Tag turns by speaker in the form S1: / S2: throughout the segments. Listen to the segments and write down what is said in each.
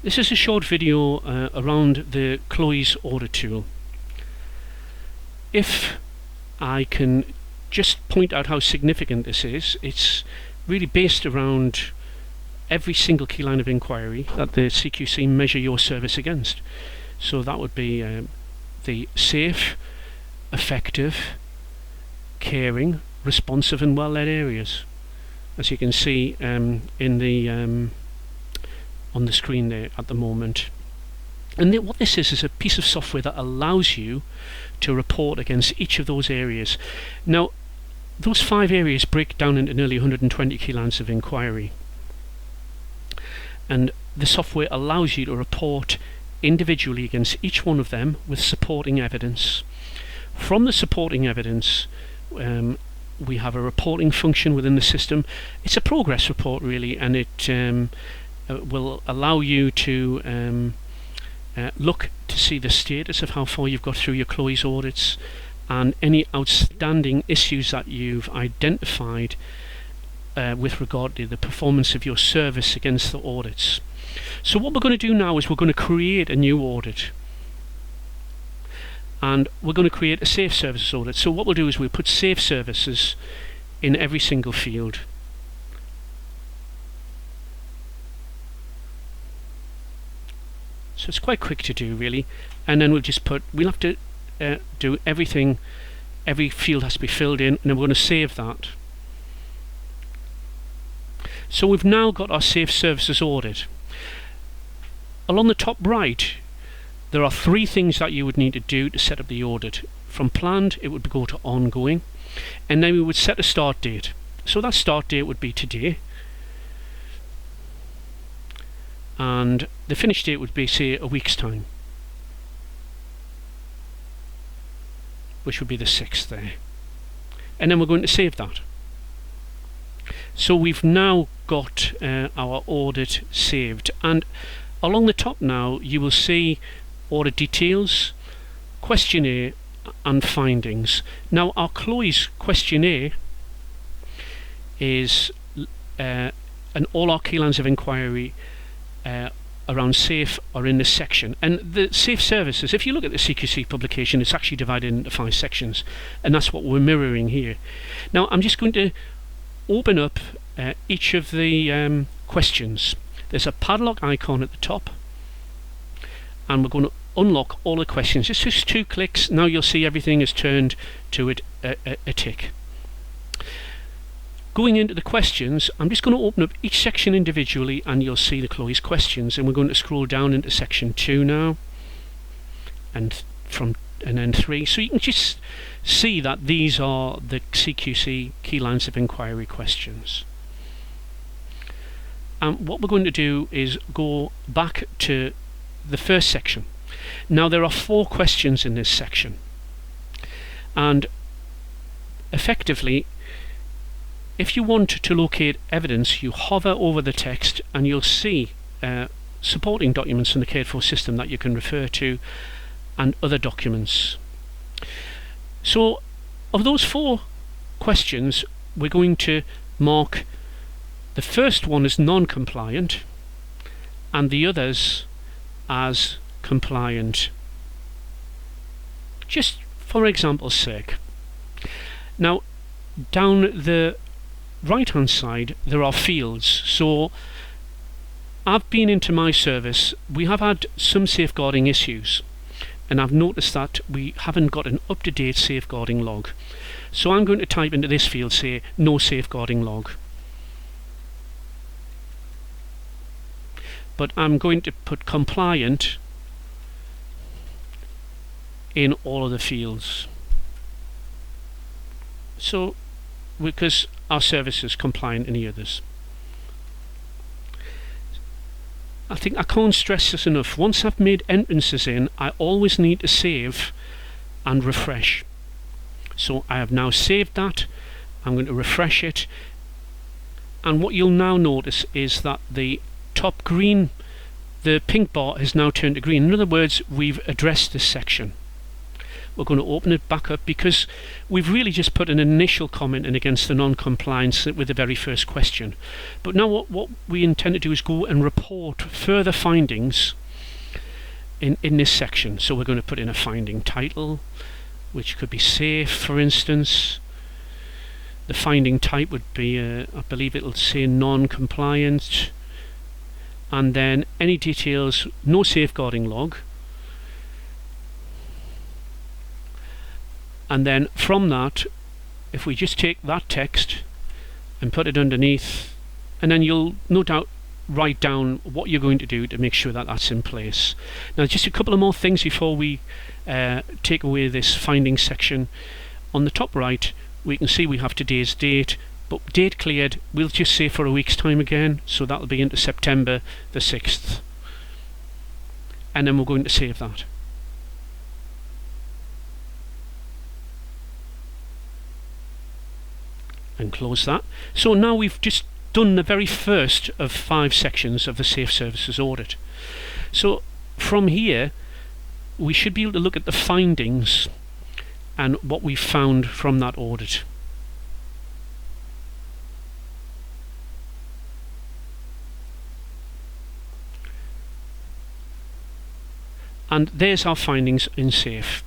S1: This is a short video around the KLOE's audit tool. If I can just point out how significant this is, it's really based around every single key line of inquiry that the CQC measure your service against. So that would be the safe, effective, caring, responsive and well-led areas, as you can see in the on the screen there at the moment. And what this is a piece of software that allows you to report against each of those areas. Now, those 5 areas break down into nearly 120 key lines of inquiry, and the software allows you to report individually against each one of them with supporting evidence. From the supporting evidence, we have a reporting function within the system. It's a progress report really, and it will allow you to look to see the status of how far you've got through your KLOE's audits and any outstanding issues that you've identified with regard to the performance of your service against the audits. So what we're going to do now is we're going to create a new audit, and we're going to create a safe services audit. So what we'll do is we'll put safe services in every single field. So it's quite quick to do really, and then we'll have to do everything. Every field has to be filled in, and then we're going to save that. So we've now got our safe services audit. Along the top right, there are 3 things that you would need to do to set up the audit. From planned, it would go to ongoing, and then we would set a start date. So that start date would be today, and the finish date would be, say, a week's time, which would be the 6th there, and then we're going to save that. So we've now got our audit saved, and along the top now you will see audit details, questionnaire and findings. Now our KLOE's questionnaire is and all our key lines of inquiry around safe are in this section, and the safe services, if you look at the CQC publication, it's actually divided into 5 sections, and that's what we're mirroring here. Now I'm just going to open up each of the questions. There's a padlock icon at the top, and we're going to unlock all the questions. It's just 2 clicks. Now you'll see everything is turned to a tick. Going into the questions, I'm just going to open up each section individually, and you'll see the KLOE's questions, and we're going to scroll down into section 2 now, and then 3. So you can just see that these are the CQC key lines of inquiry questions. And what we're going to do is go back to the first section. Now there are 4 questions in this section, and effectively, if you want to locate evidence, you hover over the text and you'll see supporting documents in the cared for system that you can refer to, and other documents. So of those 4 questions, we're going to mark the first one as non-compliant and the others as compliant, just for example's sake. Now down the right hand side there are fields. So I've been into my service, we have had some safeguarding issues, and I've noticed that we haven't got an up-to-date safeguarding log. So I'm going to type into this field, say, no safeguarding log. But I'm going to put compliant in all of the fields. So because our service is compliant in the others. I think I can't stress this enough. Once I've made entrances in, I always need to save and refresh. So I have now saved that. I'm going to refresh it, and what you'll now notice is that the top green, the pink bar has now turned to green. In other words, we've addressed this section. we're going to open it back up, because we've really just put an initial comment in against the non-compliance with the very first question. But now what we intend to do is go and report further findings in this section. So we're going to put in a finding title, which could be safe, for instance. The finding type would be, I believe it'll say non-compliant, and then any details, no safeguarding log. And then from that, if we just take that text and put it underneath, and then you'll no doubt write down what you're going to do to make sure that that's in place. Now, just a couple of more things before we take away this findings section. On the top right, we can see we have today's date, but date cleared, we'll just say for a week's time again, so that'll be into September the 6th. And then we're going to save that. And close that. So now we've just done the very first of 5 sections of the Safe Services audit. So from here, we should be able to look at the findings and what we found from that audit. And there's our findings in SAFE.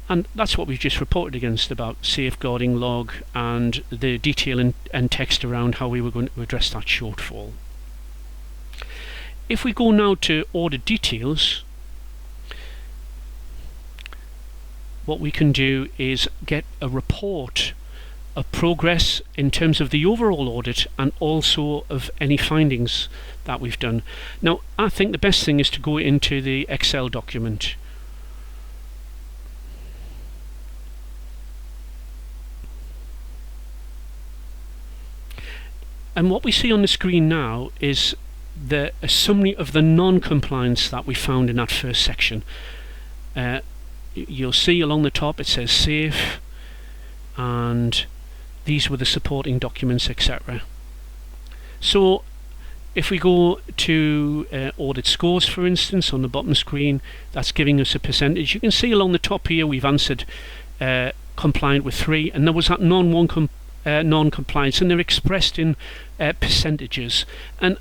S1: And that's what we've just reported against about safeguarding log and the detail and text around how we were going to address that shortfall. If we go now to audit details, what we can do is get a report of progress in terms of the overall audit and also of any findings that we've done. Now, I think the best thing is to go into the Excel document. And what we see on the screen now is a summary of the non-compliance that we found in that first section. You'll see along the top it says safe, and these were the supporting documents, etc. So if we go to audit scores, for instance, on the bottom screen, that's giving us a percentage. You can see along the top here we've answered compliant with 3, and there was that non-compliance, and they're expressed in percentages. And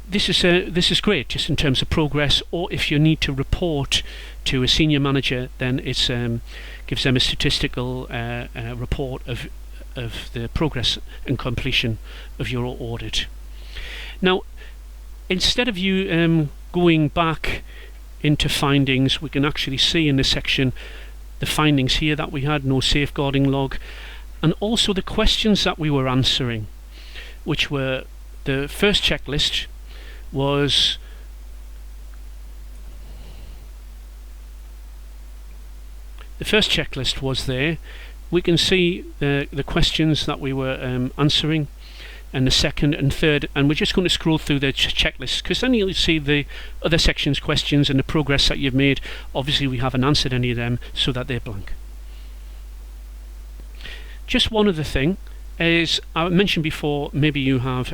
S1: this is great just in terms of progress, or if you need to report to a senior manager, then it gives them a statistical report of the progress and completion of your audit. Now, instead of you going back into findings, we can actually see in this section the findings here that we had, no safeguarding log, and also the questions that we were answering, which were the first checklist was there. We can see the questions that we were answering, and the second and third, and we're just going to scroll through the checklist, because then you'll see the other sections questions and the progress that you've made. Obviously we haven't answered any of them, so that they're blank. Just one other thing is, I mentioned before, maybe you have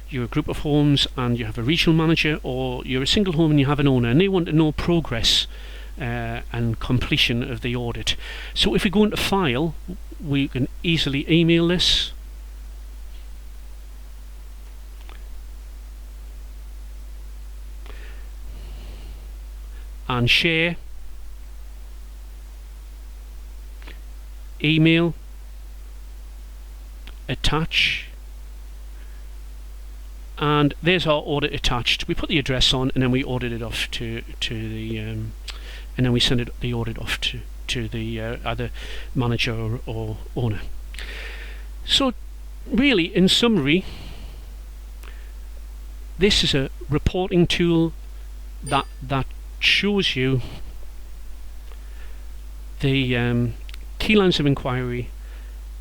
S1: you're a group of homes and you have a regional manager, or you're a single home and you have an owner, and they want to know progress and completion of the audit. So if we go into file, we can easily email this, and share, email, attach, and there's our audit attached. We put the address on, and then we audit it off to the and then we send the audit off to the either manager or owner. So really, in summary, this is a reporting tool that shows you the key lines of inquiry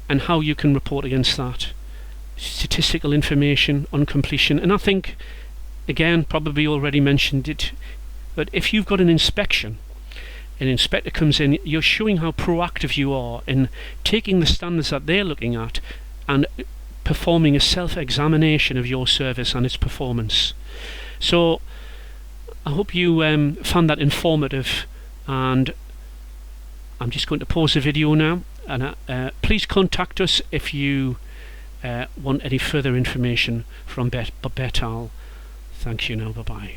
S1: and how you can report against that, statistical information on completion. And I think, again, probably already mentioned it, but if you've got an inspection, an inspector comes in, you're showing how proactive you are in taking the standards that they're looking at and performing a self-examination of your service and its performance. So I hope you found that informative, and I'm just going to pause the video now, and please contact us if you want any further information from Betal. Thank you now, bye bye.